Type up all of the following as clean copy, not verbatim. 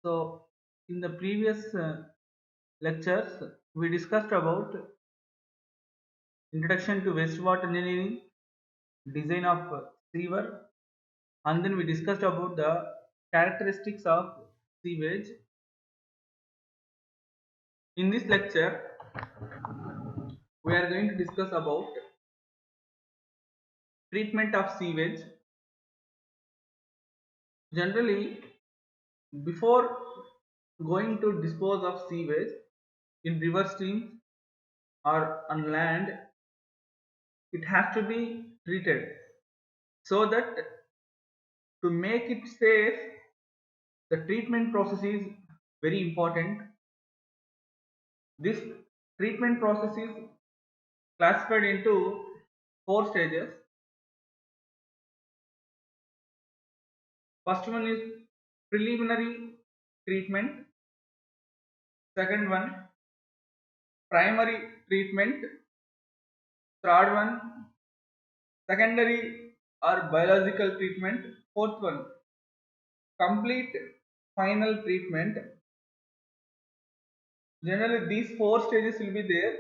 So, in the previous lectures, we discussed about introduction to wastewater engineering, design of sewer, and then we discussed about the characteristics of sewage. In this lecture, we are going to discuss about treatment of sewage. Generally, before going to dispose of sewage in river streams or on land, it has to be treated so that to make it safe, the treatment process is very important. This treatment process is classified into four stages. First one is preliminary treatment. Second one, primary treatment. Third one, secondary or biological treatment. Fourth one, complete final treatment. Generally, these four stages will be there.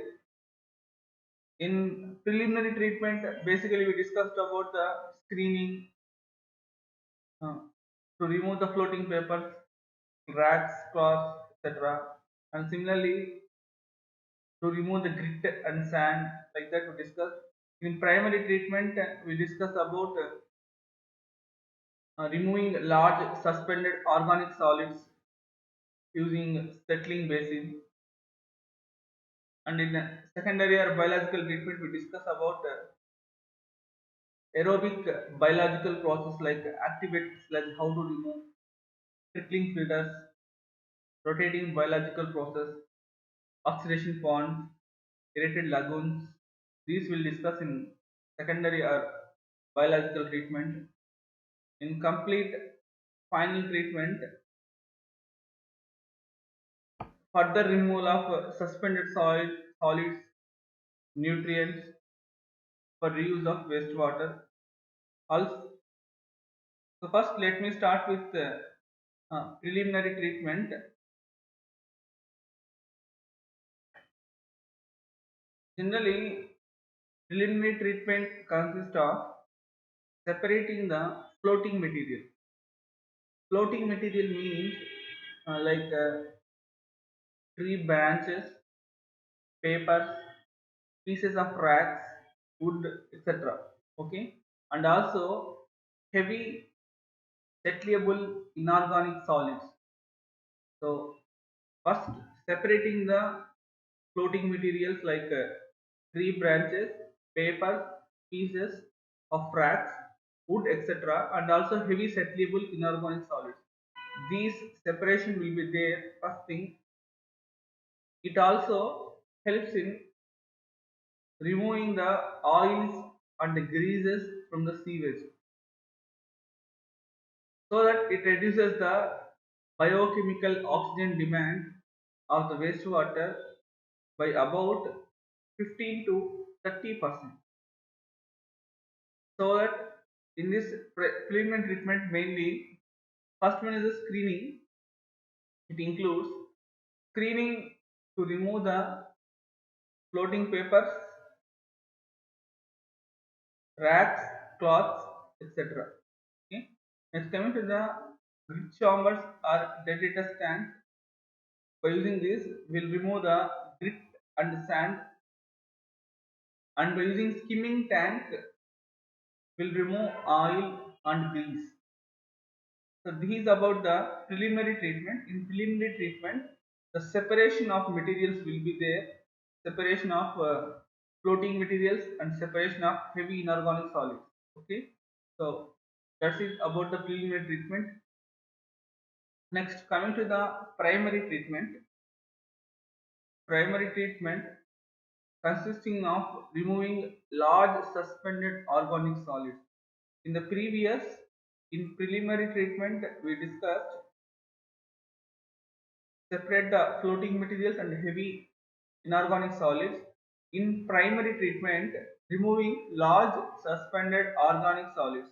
In preliminary treatment, basically we discussed about the screening, uh, to remove the floating papers, rags, cloths, etc. And similarly, to remove the grit and sand, like that we discuss. In primary treatment, we discuss about removing large suspended organic solids using settling basin. And in secondary or biological treatment, we discuss about aerobic biological process like activate sludge, how to remove trickling filters, rotating biological process, oxidation ponds, aerated lagoons. These will discuss in secondary or biological treatment. In complete final treatment, further removal of suspended solids, nutrients for reuse of wastewater. Also, so first let me start with preliminary treatment. Generally, preliminary treatment consists of separating the floating material. Floating material means like tree branches, papers, pieces of racks, wood, etc. Okay, and also heavy settleable inorganic solids. So first separating the floating materials like tree branches, papers, pieces of racks, wood, etc., and also heavy settleable inorganic solids. These separation will be there. First thing, it also helps in removing the oils and the greases from the sewage, so that it reduces the biochemical oxygen demand of the wastewater by about 15 to 30%. So that in this preliminary treatment, mainly first one is the screening. It includes screening to remove the floating papers, racks, cloths, etc. Okay. Next, coming to the grit chambers or detritus tanks. By using this, we'll remove the grit and sand, and by using skimming tank, we'll remove oil and grease. So this is about the preliminary treatment. In preliminary treatment, the separation of materials will be there, separation of floating materials and separation of heavy inorganic solids. Okay, so that's it about the preliminary treatment. Next, coming to the primary treatment. Primary treatment consisting of removing large suspended organic solids. In the previous, in preliminary treatment, we discussed separate the floating materials and heavy inorganic solids. In primary treatment, removing large suspended organic solids.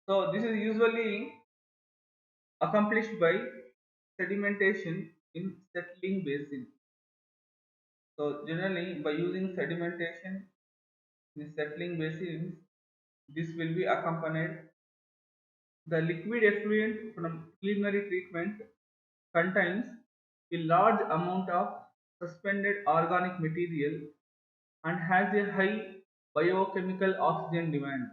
So this is usually accomplished by sedimentation in settling basin. So generally by using sedimentation in settling basins, this will be accompanied. The liquid effluent from preliminary treatment contains a large amount of suspended organic material and has a high biochemical oxygen demand.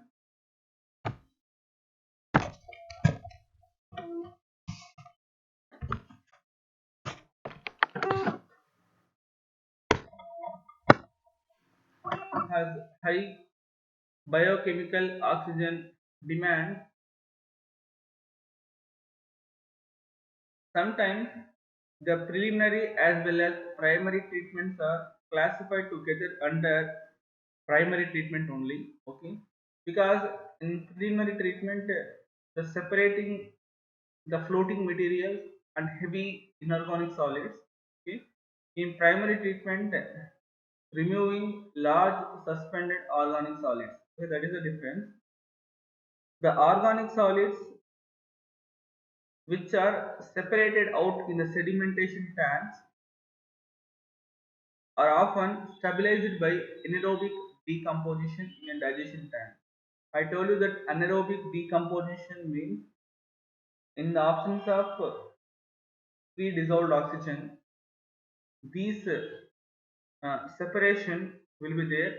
Has high biochemical oxygen demand. Sometimes the preliminary as well as primary treatments are classified together under primary treatment only. Okay, because in preliminary treatment, the separating the floating materials and heavy inorganic solids. Okay, in primary treatment, removing large suspended organic solids. Okay, that is the difference. The organic solids which are separated out in the sedimentation tanks are often stabilized by anaerobic decomposition in a digestion tank. I told you that anaerobic decomposition means in the absence of free dissolved oxygen, these separation will be there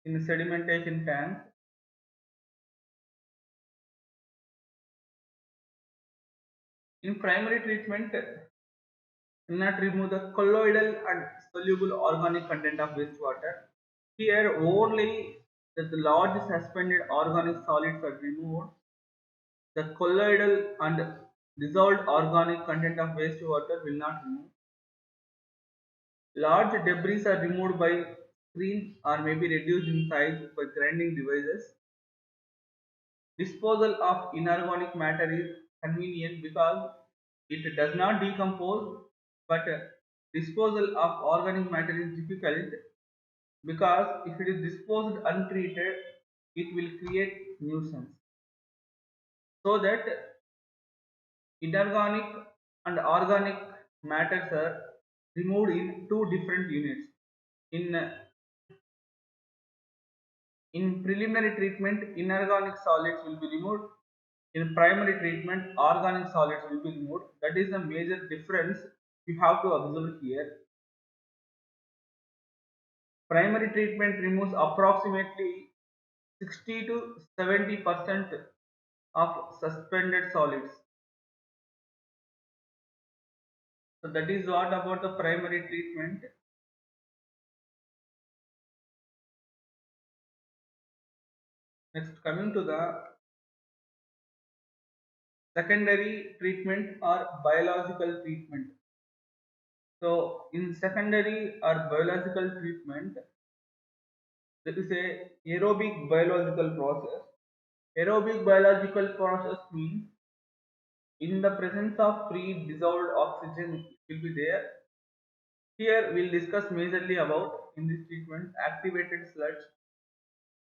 in the sedimentation tank. In primary treatment, cannot remove the colloidal and soluble organic content of wastewater. Here only the large suspended organic solids are removed. The colloidal and dissolved organic content of wastewater will not remove. Large debris are removed by screen or may be reduced in size by grinding devices. Disposal of inorganic matter is convenient because it does not decompose, but disposal of organic matter is difficult because if it is disposed untreated, it will create nuisance. So that inorganic and organic matters are removed in two different units. In in preliminary treatment, inorganic solids will be removed. In primary treatment, organic solids will be removed. That is the major difference you have to observe here. Primary treatment removes approximately 60 to 70% of suspended solids. So that is what about the primary treatment. Next, coming to the secondary treatment or biological treatment. So in secondary or biological treatment, there is a aerobic biological process. Aerobic biological process means in the presence of free dissolved oxygen will be there. Here we'll discuss majorly about in this treatment activated sludge,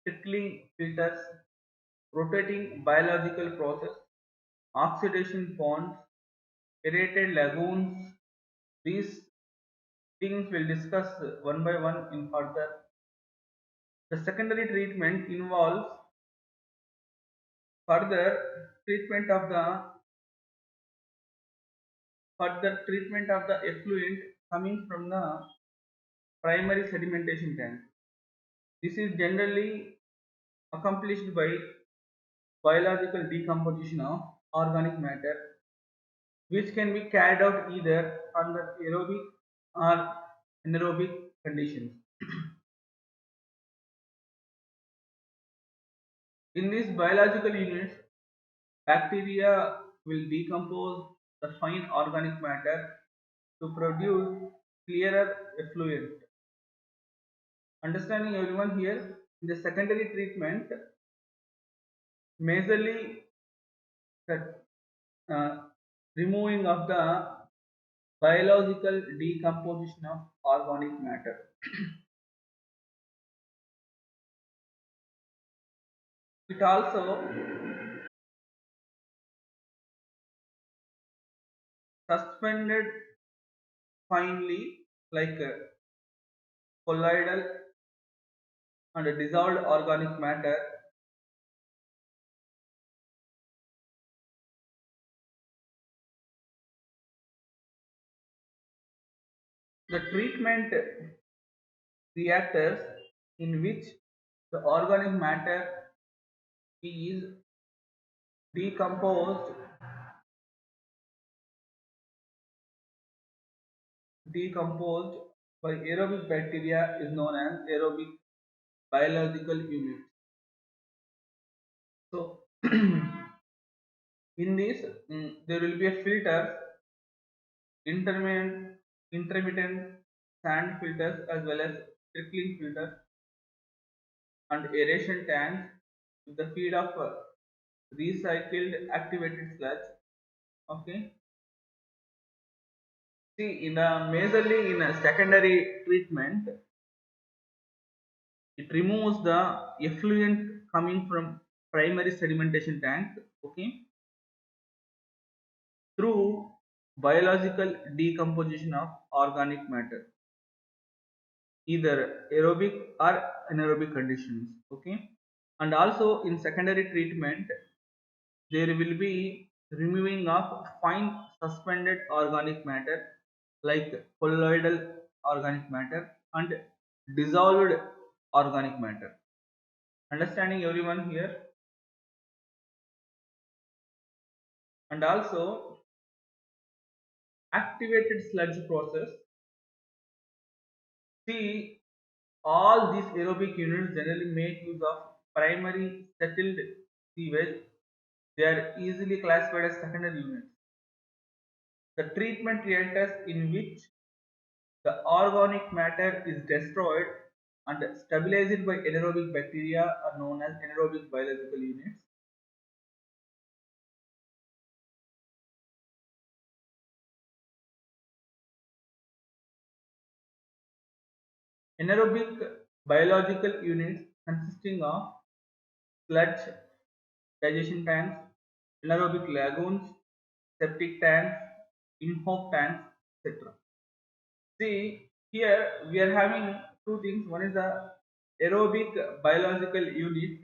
trickling filters, rotating biological process, oxidation ponds, aerated lagoons. These things we'll discuss one by one in further. The secondary treatment involves further treatment of the effluent coming from the primary sedimentation tank. This is generally accomplished by biological decomposition of organic matter, which can be carried out either under aerobic or anaerobic conditions. In these biological units, bacteria will decompose the fine organic matter to produce clearer effluent. Understanding everyone here, in the secondary treatment, majorly the uh, removing of the biological decomposition of organic matter. It also suspended finely like colloidal and dissolved organic matter. The treatment reactors in which the organic matter is decomposed decomposed by aerobic bacteria is known as aerobic biological unit. So in this there will be a filter, intermittent intermittent sand filters as well as trickling filters and aeration tanks with the feed of recycled activated sludge. Okay. See, in a majorly in a secondary treatment, it removes the effluent coming from primary sedimentation tank. Okay, through biological decomposition of organic matter, either aerobic or anaerobic conditions. Okay, and also in secondary treatment, there will be removing of fine suspended organic matter like colloidal organic matter and dissolved organic matter. Understanding everyone here? And also activated sludge process. See, all these aerobic units generally make use of primary settled sewage. They are easily classified as secondary units. The treatment reactors in which the organic matter is destroyed and stabilized by anaerobic bacteria are known as anaerobic biological units. Anaerobic biological units consisting of sludge digestion tanks, anaerobic lagoons, septic tanks, in-hope tanks, etc. See, here we are having two things. One is the aerobic biological unit,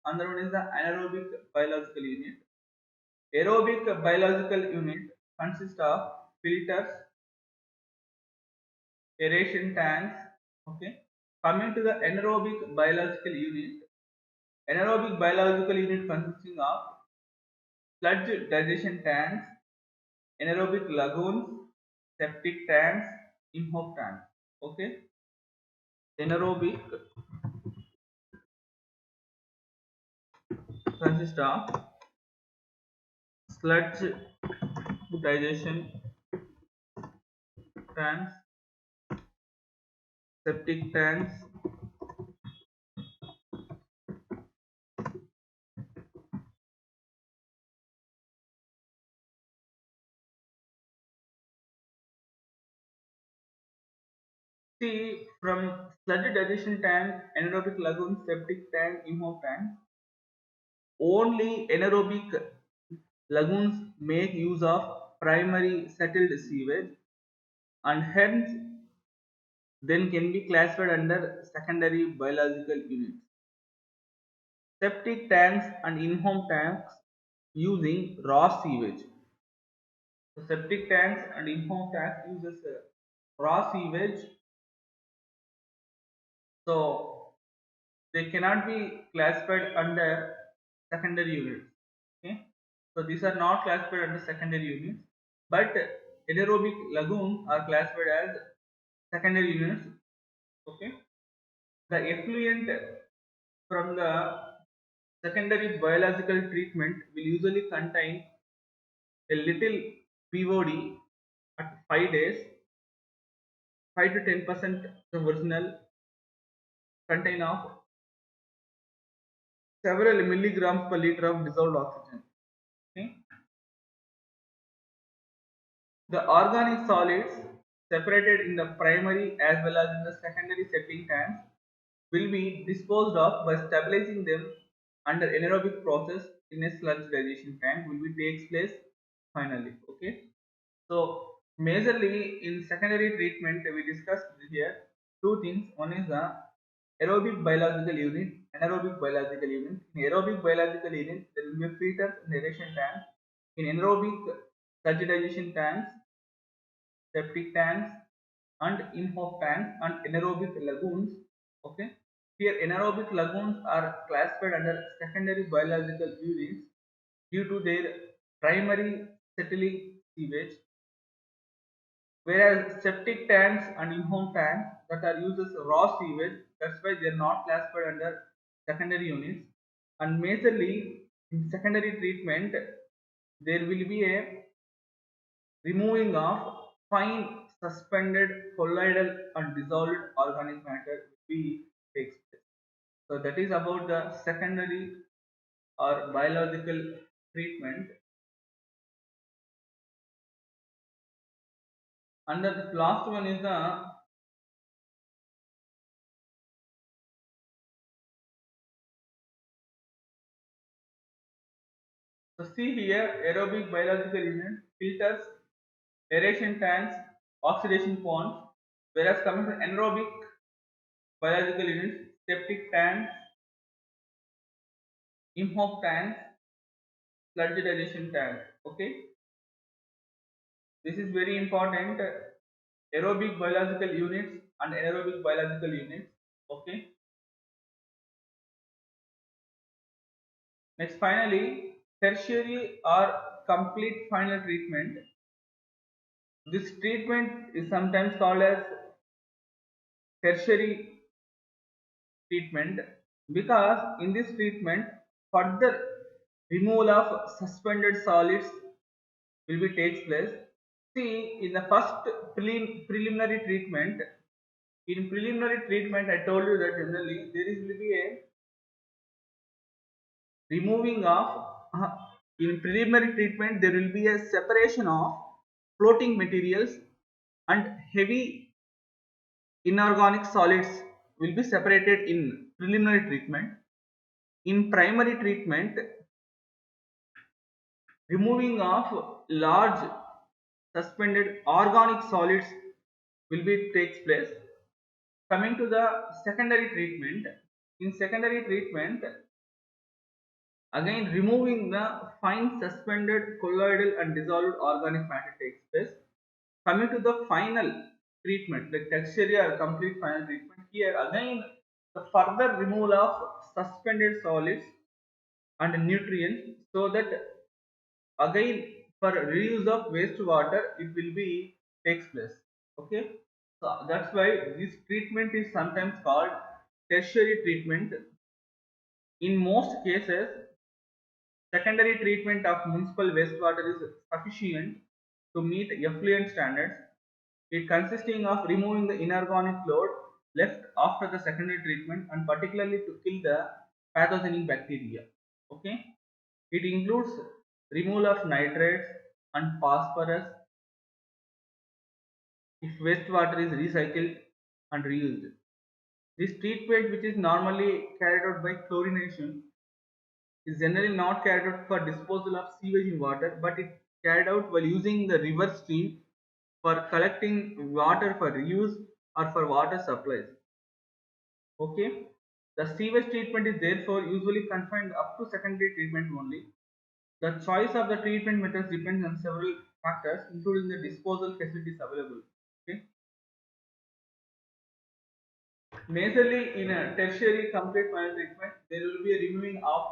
another one is the anaerobic biological unit. Aerobic biological unit consists of filters, aeration tanks. Okay. Coming to the anaerobic biological unit consisting of sludge digestion tanks, anaerobic lagoons, septic tanks, in-hope tanks. Okay. Anaerobic consists of sludge digestion tanks, septic tanks, see, from sludge digestion tank, anaerobic lagoon, septic tank, in-hope tank, only anaerobic lagoons make use of primary settled sewage and hence then can be classified under secondary biological units. Septic tanks and in-home tanks using raw sewage. So septic tanks and in-home tanks uses raw sewage. So they cannot be classified under secondary units. Okay. So these are not classified under secondary units, but anaerobic lagoons are classified as secondary units. Okay. The effluent from the secondary biological treatment will usually contain a little BOD at 5 days, 5 to 10% the original contain of several milligrams per liter of dissolved oxygen. Okay. The organic solids separated in the primary as well as in the secondary settling tanks will be disposed of by stabilizing them under anaerobic process in a sludge digestion tank will be takes place finally. Okay, so majorly in secondary treatment we discussed here two things. One is the aerobic biological unit, anaerobic biological unit. In aerobic biological unit there will be a filters and aeration tank. In anaerobic sludge digestion tanks, septic tanks and in-house tanks and anaerobic lagoons. Okay, here anaerobic lagoons are classified under secondary biological units due to their primary settling sewage, whereas septic tanks and in-home tanks that are used as raw sewage, that's why they are not classified under secondary units. And majorly in secondary treatment there will be a removing of fine suspended colloidal and dissolved organic matter will be takes place. So that is about the secondary or biological treatment. And the last one is the, so see here aerobic biological unit, filters, aeration tanks, oxidation ponds, whereas coming to anaerobic biological units, septic tanks, imhoff tanks, sludge digestion tanks. Okay, this is very important. Aerobic biological units and anaerobic biological units. Okay, next finally tertiary or complete final treatment. This treatment is sometimes called as tertiary treatment because in this treatment further removal of suspended solids will be takes place. See, in the first preliminary treatment, in preliminary treatment I told you that generally there is will be a removing of in preliminary treatment there will be a separation of floating materials and heavy inorganic solids will be separated in preliminary treatment. In primary treatment, removing of large suspended organic solids will be takes place. Coming to the secondary treatment, in secondary treatment again removing the fine suspended colloidal and dissolved organic matter takes place. Coming to the final treatment, like tertiary or complete final treatment, here again the further removal of suspended solids and nutrients, so that again for reuse of wastewater it will be takes place. Okay, so that's why this treatment is sometimes called tertiary treatment. In most cases secondary treatment of municipal wastewater is sufficient to meet effluent standards. It consisting of removing the inorganic load left after the secondary treatment and particularly to kill the pathogenic bacteria. Okay, it includes removal of nitrates and phosphorus if wastewater is recycled and reused. This treatment, which is normally carried out by chlorination, is generally not carried out for disposal of sewage in water, but it carried out while using the river stream for collecting water for reuse or for water supplies. Okay, the sewage treatment is therefore usually confined up to secondary treatment only. The choice of the treatment methods depends on several factors, including the disposal facilities available. Okay, majorly in a tertiary complete final treatment, there will be a removing of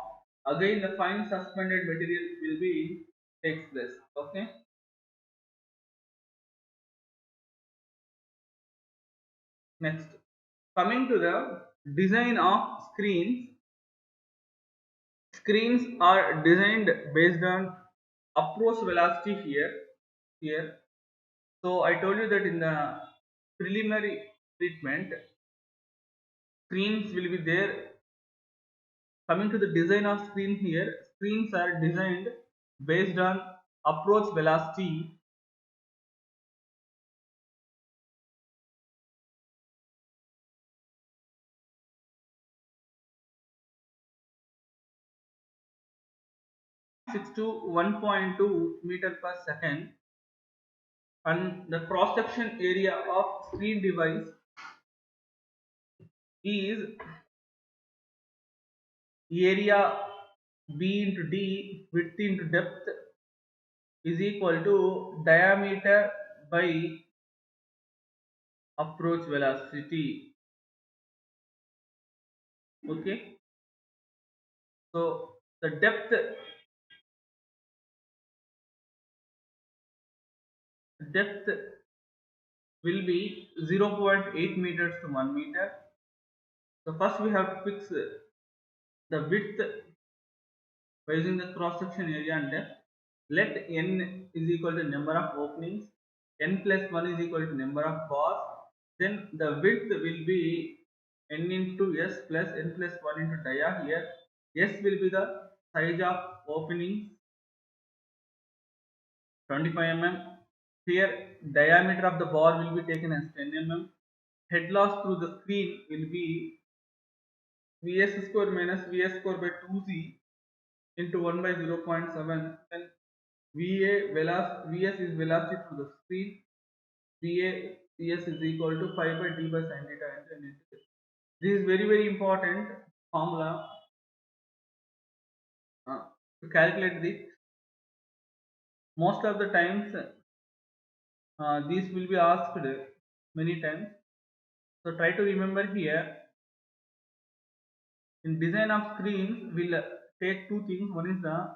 again the fine suspended material will be takes place. Okay, next coming to the design of screens. Screens are designed based on approach velocity here. So I told you that in the preliminary treatment, screens will be there. Coming to the design of screen here, screens are designed based on approach velocity. 6 to 1.2 meter per second, and the cross section area of screen device is area B into D, width into depth, is equal to diameter by approach velocity. Okay, so the depth will be 0.8 meters to 1 meter. So first we have to fix the width by using the cross section area and depth. Let n is equal to number of openings, n plus 1 is equal to number of bars. Then the width will be n into s plus n plus 1 into dia. Here s will be the size of openings, 25 mm. Here diameter of the bar will be taken as 10 mm. Head loss through the screen will be Vs square minus Vs square by 2z into 1 by 0.7. Then Vs is velocity through the screen. Va Cs is equal to 5 by d by sin theta into n into s. This is very important formula to calculate this. Most of the times these will be asked many times. So try to remember here. In design of screens, we'll take two things. One is the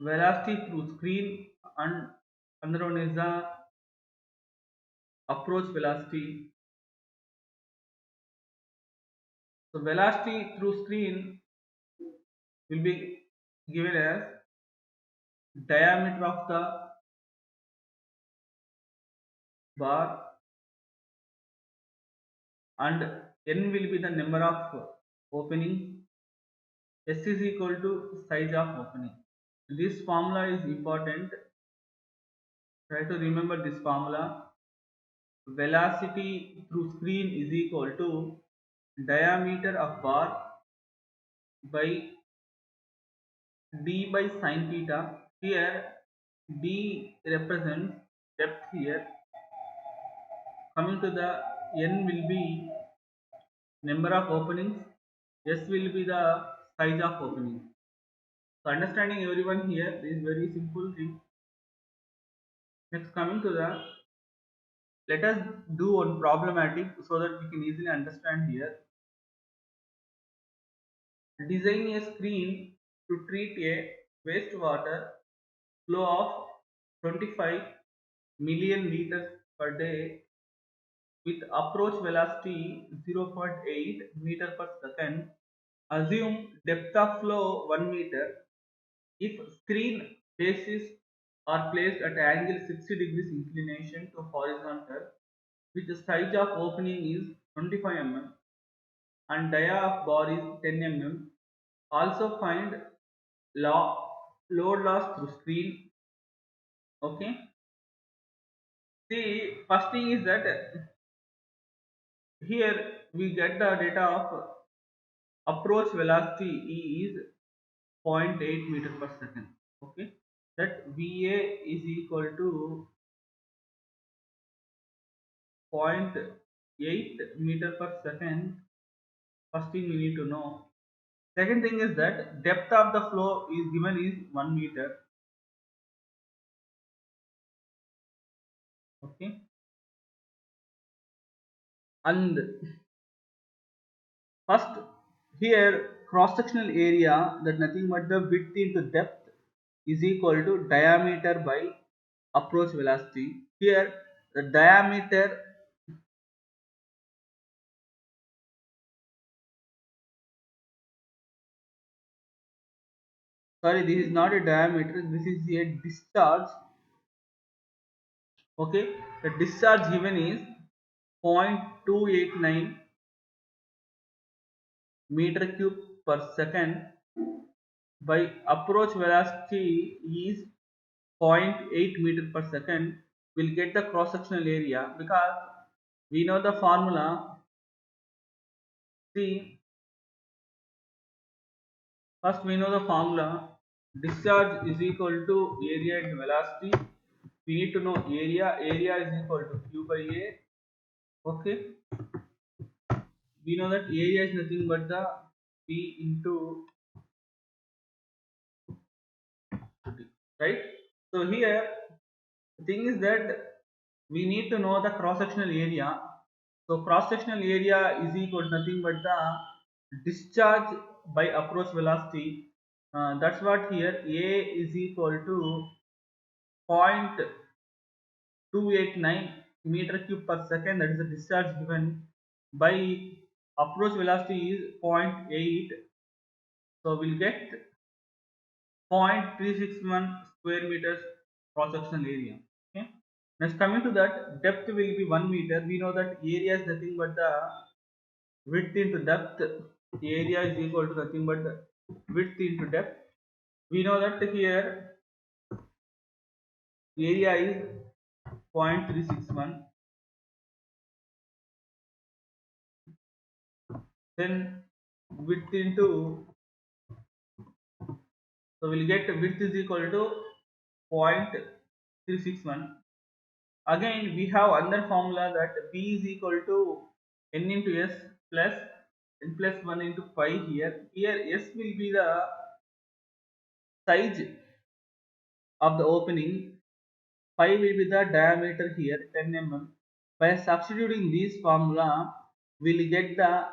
velocity through screen, and another one is the approach velocity. So velocity through screen will be given as diameter of the bar, and n will be the number of openings. S is equal to size of opening. This formula is important. Try to remember this formula. Velocity through screen is equal to diameter of bar by d by sin theta. Here d represents depth here. Coming to the n will be number of openings, s will be the size of opening. So understanding everyone here is very simple thing. Next, coming to the, let us do one problematic so that we can easily understand here. Design a screen to treat a wastewater flow of 25 million liters per day with approach velocity 0.8 meter per second. Assume depth of flow 1 meter. If screen faces are placed at angle 60 degrees inclination to horizontal, with the size of opening is 25 mm and dia of bar is 10 mm. Also find load loss through screen. Okay. See, first thing is that here we get the data of approach velocity E is 0.8 meter per second. Okay. That Va is equal to 0.8 meter per second. First thing we need to know. Second thing is that depth of the flow is given is 1 meter. Okay. And first here cross sectional area, that nothing but the width into depth is equal to diameter by approach velocity. Here the diameter, sorry, this is not a diameter, this is a discharge. Okay, the discharge given is 0.289 meter cube per second by approach velocity is 0.8 meter per second. We'll get the cross sectional area because we know the formula. See, First, we know the formula. Discharge is equal to area and velocity. We need to know area. Area is equal to Q by A. Okay. We know that area is nothing but the P into T, right? So here, the thing is that we need to know the cross-sectional area. So cross-sectional area is equal to nothing but the discharge by approach velocity. That's what here A is equal to 0.289 meter cube per second. That is the discharge given by approach velocity is zero point 0.8. So we'll get 0.361 square meters cross-sectional area. Okay. Next, coming to that, depth will be 1 meter. We know that area is nothing but the width into depth. Area is equal to nothing but the width into depth. We know that here area is 0.361. Then width into, so we'll get width is equal to 0.361. Again, we have another formula that P is equal to N into S plus N plus 1 into pi here. Here S will be the size of the opening, pi will be the diameter here 10 mm. By substituting this formula, we will get the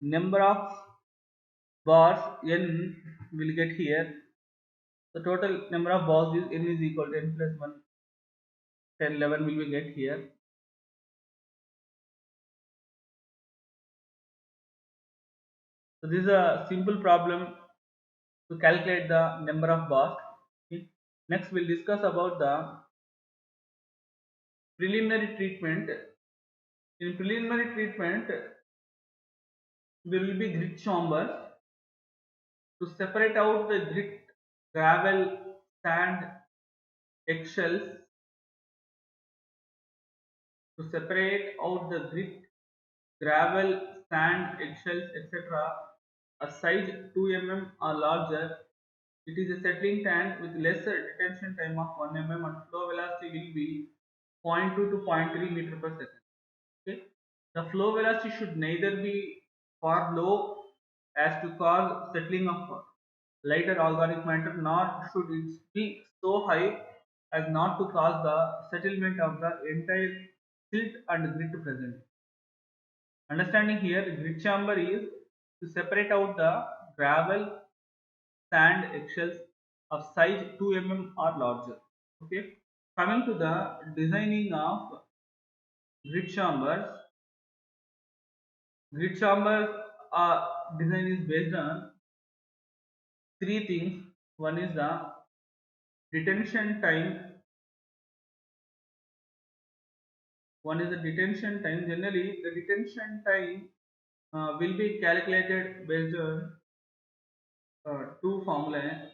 number of bars N will get here. The total number of bars is N is equal to N plus 1, 10, 11 will we get here. So this is a simple problem to calculate the number of bars. Okay. Next, we'll discuss about the preliminary treatment. In preliminary treatment, there will be grit chambers to separate out the grit, gravel, sand, eggshells. To separate out the grit, gravel, sand, eggshells, etc. a size 2 mm or larger. It is a settling tank with lesser detention time of 1 mm and flow velocity will be 0.2 to 0.3 meter per second. Okay. The flow velocity should neither be far low as to cause settling of lighter organic matter, nor should it be so high as not to cause the settlement of the entire silt and grit present. Understanding here, grit chamber is to separate out the gravel, sand, eggshells of size 2 mm or larger. Okay. Coming to the designing of grit chambers, grid chamber design is based on three things. One is the detention time. One is the detention time. Generally, the detention time will be calculated based on two formulae.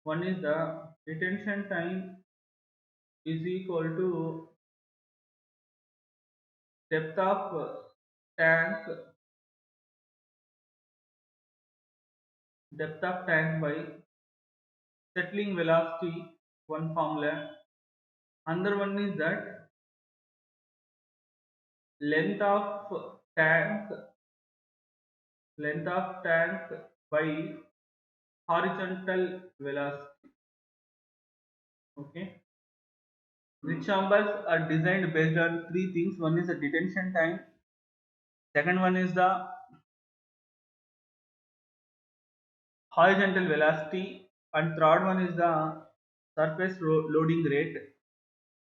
One is the detention time is equal to depth of tank, depth of tank by settling velocity. One formula. Another one is that length of tank, length of tank by horizontal velocity. Okay. Grid chambers are designed based on three things. One is the detention time. Second one is the horizontal velocity, and third one is the surface loading rate.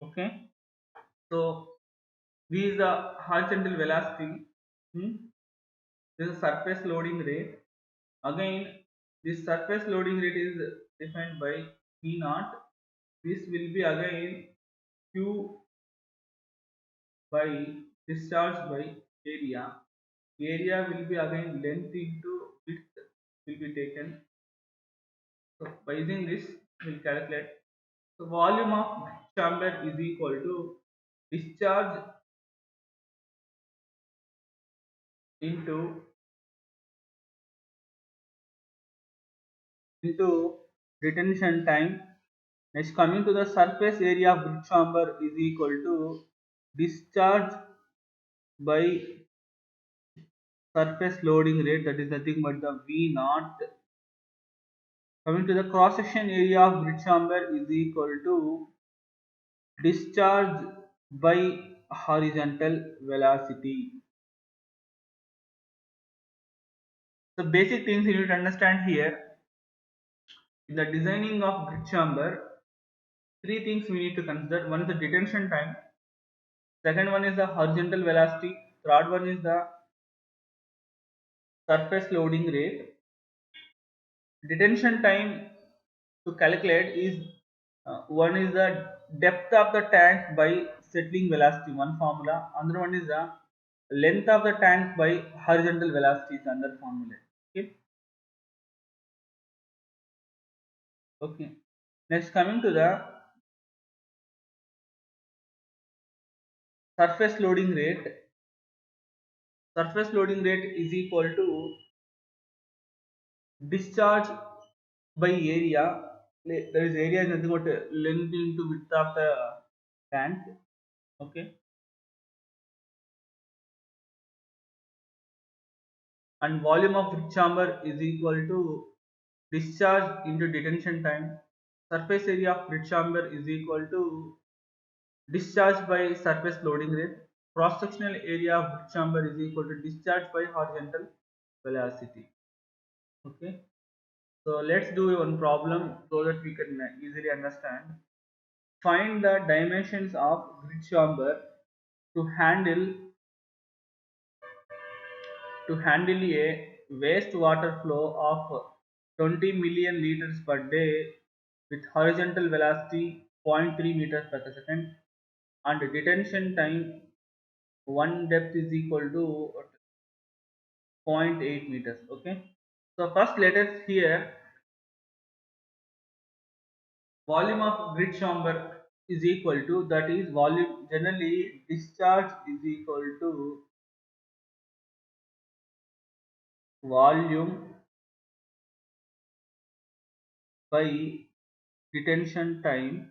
Okay. So this is the horizontal velocity. This is surface loading rate. Again, this surface loading rate is defined by P naught. This will be again Q by discharge by area. Area will be again length into width will be taken. So by using this, we'll calculate. So volume of chamber is equal to discharge into into detention time. Next, coming to the surface area of grid chamber is equal to discharge by surface loading rate, that is nothing but the V naught. Coming to the cross section area of grid chamber is equal to discharge by horizontal velocity. So basic things you need to understand here. In the designing of grid chamber, three things we need to consider. One is the detention time, second one is the horizontal velocity, third one is the surface loading rate. Detention time to calculate is one is the depth of the tank by settling velocity, one formula. Another one is the length of the tank by horizontal velocity is another formula. Okay. Okay. Next, coming to the surface loading rate. Surface loading rate is equal to discharge by area. There is area is nothing but length into width of the tank. Okay. And volume of grid chamber is equal to discharge into detention time. Surface area of grid chamber is equal to discharge by surface loading rate. Cross sectional area of grid chamber is equal to discharge by horizontal velocity. Okay. So let's do one problem so that we can easily understand. Find the dimensions of grid chamber to handle a wastewater flow of 20 million liters per day with horizontal velocity 0.3 meters per second and detention time one depth is equal to 0.8 meters. Okay, so first let us here volume of grid chamber is equal to, that is volume, generally discharge is equal to volume by detention time,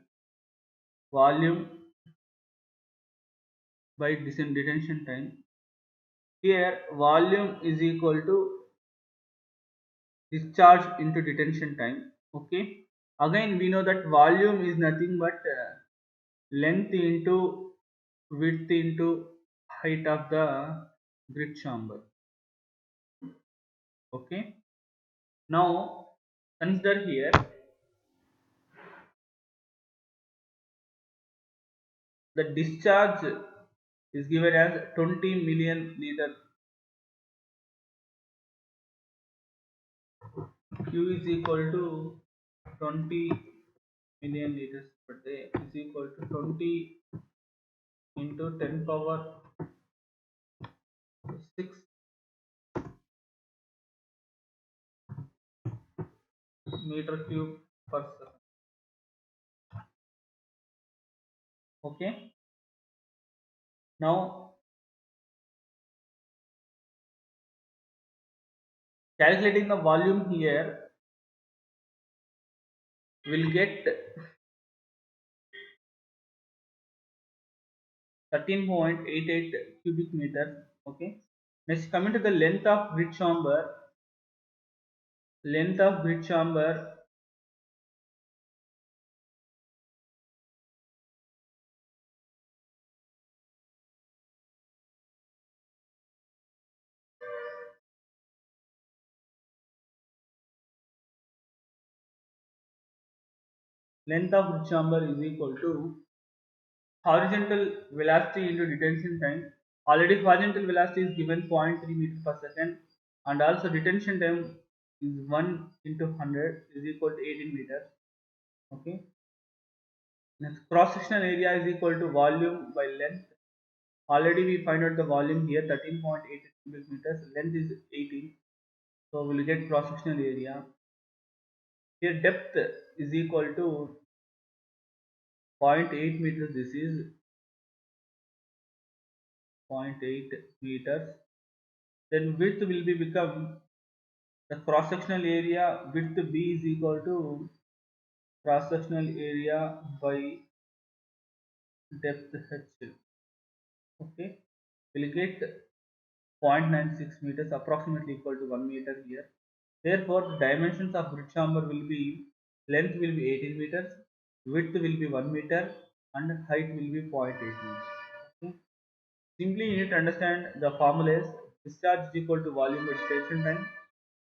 volume by detention time. Here volume is equal to discharge into detention time. Okay, again we know that volume is nothing but length into width into height of the grid chamber. Okay, now consider here the discharge is given as 20 million liter. Q is equal to 20 million liters per day is equal to 20 into 10 power 6 meter cube per second. Okay, now calculating the volume here will get 13.88 cubic meters. Okay, next coming to the length of grid chamber. Length of grid chamber is equal to horizontal velocity into detention time. Already horizontal velocity is given 0.3 meter per second, and also detention time is 1 into 100 is equal to 18 meters. Okay, next cross sectional area is equal to volume by length. Already we find out the volume here 13.8 cubic meters, length is 18, so we will get cross sectional area. Here depth is equal to 0.8 meters, this is 0.8 meters. Then width will be become the cross sectional area width B is equal to cross sectional area by depth H. Okay, we'll get 0.96 meters, approximately equal to 1 meter here. Therefore, the dimensions of bridge chamber will be, length will be 18 meters, width will be 1 meter, and height will be 0.8 meters. Okay. Simply you need to understand the formulas. Discharge is equal to volume by station time.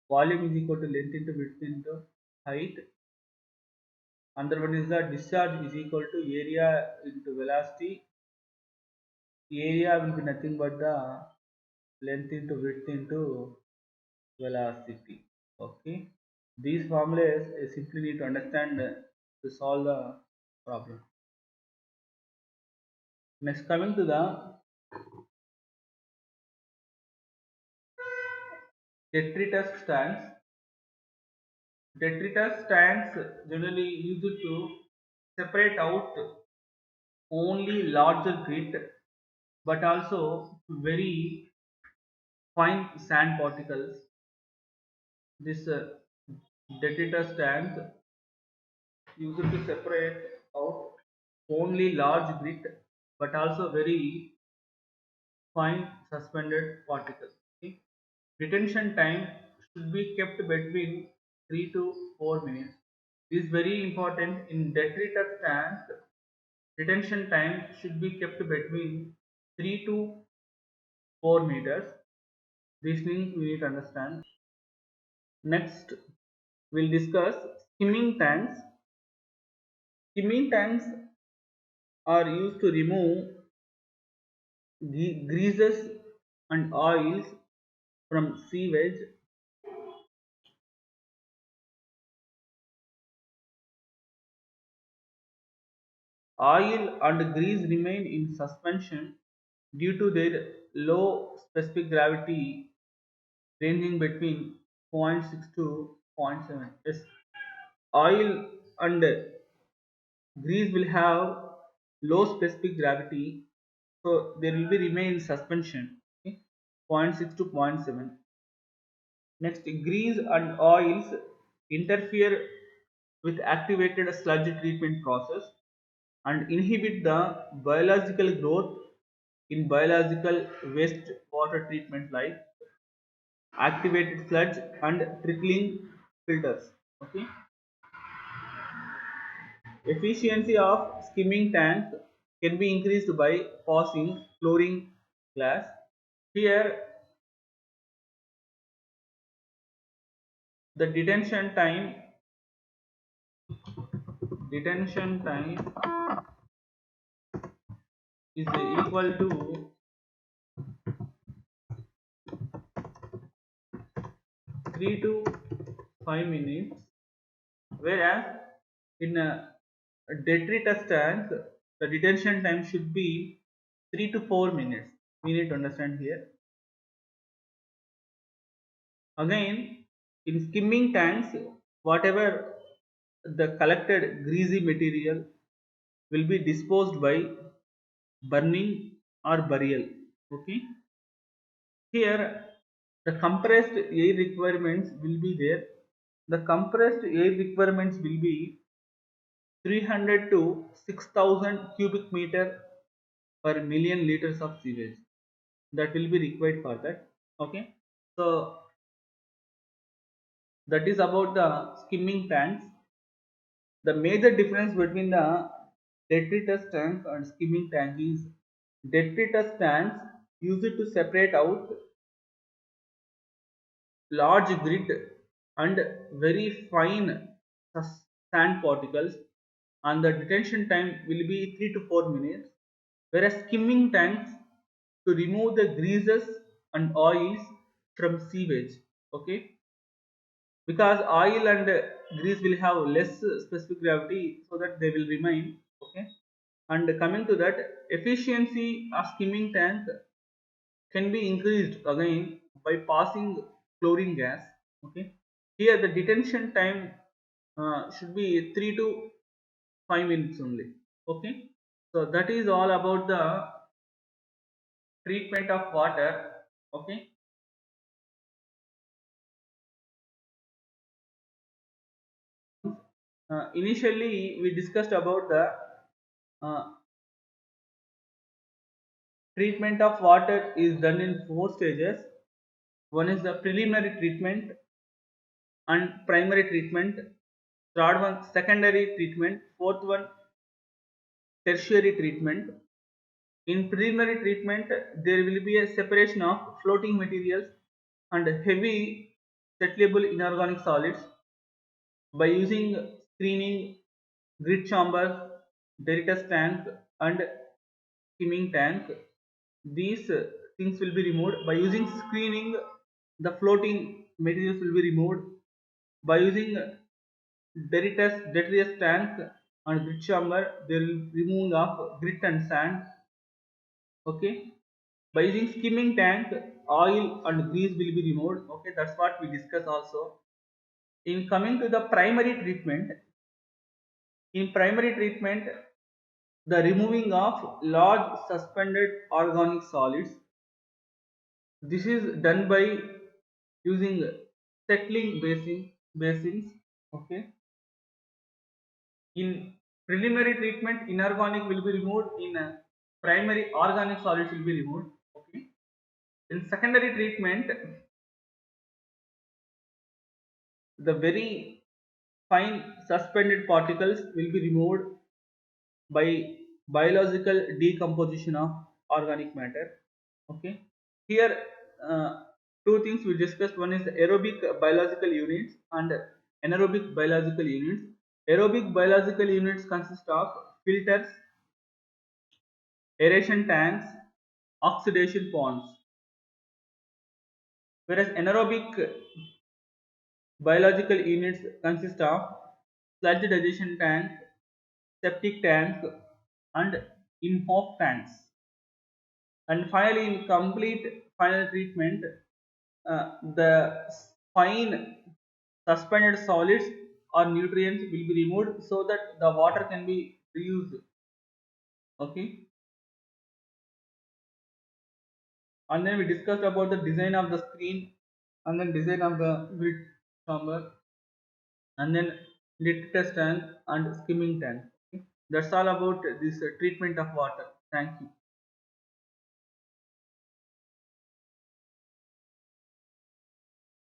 Volume is equal to length into width into height. Another one is the discharge is equal to area into velocity. Area will be nothing but the length into width into velocity. Okay. These formulas you simply need to understand to solve the problem. Next, coming to the detritus tanks. Detritus tanks generally used to separate out only larger grit but also very fine sand particles. This detritus tank used to separate out only large grit but also very fine suspended particles. Okay. Retention time should be kept between 3 to 4 minutes. This is very important in detritus tanks. Retention time should be kept between 3 to 4 meters. These things we need to understand. Next, we'll discuss skimming tanks. Skimming tanks are used to remove greases and oils from sewage. Oil and grease remain in suspension due to their low specific gravity ranging between zero point 0.6 to 0.7. Yes, oil and grease will have low specific gravity, so there will be remain in suspension. Okay? Zero point 0.6 to 0.7. Next, grease and oils interfere with activated sludge treatment process and inhibit the biological growth in biological waste water treatment like activated sludge and trickling filters. Okay. Efficiency of skimming tank can be increased by passing chlorine gas. Here, the detention time is equal to 3 to 5 minutes, whereas in a detritus tank, the detention time should be 3 to 4 minutes. We need to understand here. Again, in skimming tanks, whatever the collected greasy material will be disposed by burning or burial. Okay. Here, the compressed air requirements will be there. The compressed air requirements will be 300 to 6000 cubic meter per million liters of sewage. That will be required for that. Okay. So that is about the skimming tanks. The major difference between the detritus tank and skimming tank is detritus tanks use it to separate out large grit and very fine sand particles, and the detention time will be 3 to 4 minutes, whereas skimming tanks to remove the greases and oils from sewage. Okay, because oil and grease will have less specific gravity, so that they will remain. Okay, and coming to that, efficiency of skimming tank can be increased again by passing chlorine gas. Okay, here the detention time should be 3 to 5 minutes only. Okay, so that is all about the treatment of water. Okay, Initially we discussed about the uh, treatment of water is done in four stages. One is the preliminary treatment and primary treatment. Third one secondary treatment. Fourth one tertiary treatment. In preliminary treatment, there will be a separation of floating materials and heavy settleable inorganic solids by using screening, grit chamber, Deritus tank, and skimming tank. These things will be removed by using screening. The floating materials will be removed by using detritus tank and grit chamber. There will be removing of grit and sand. Okay. By using skimming tank, oil and grease will be removed. Okay, that's what we discuss also. In coming to the primary treatment, in primary treatment, the removing of large suspended organic solids. This is done by using settling basins. Okay. In preliminary treatment, inorganic will be removed. In primary, organic solids will be removed. Okay. In secondary treatment, the very fine suspended particles will be removed by biological decomposition of organic matter. Okay. Here, two things we discussed. One is aerobic biological units and anaerobic biological units. Aerobic biological units consist of filters, aeration tanks, oxidation ponds. Whereas anaerobic biological units consist of sludge digestion tank, septic tank, and IMHOF tanks. And finally, in complete final treatment, the fine suspended solids or nutrients will be removed so that the water can be reused. Okay. And then we discussed about the design of the screen and then design of the grid chamber and then lit test tank and skimming tank. Okay. That's all about this treatment of water. Thank you.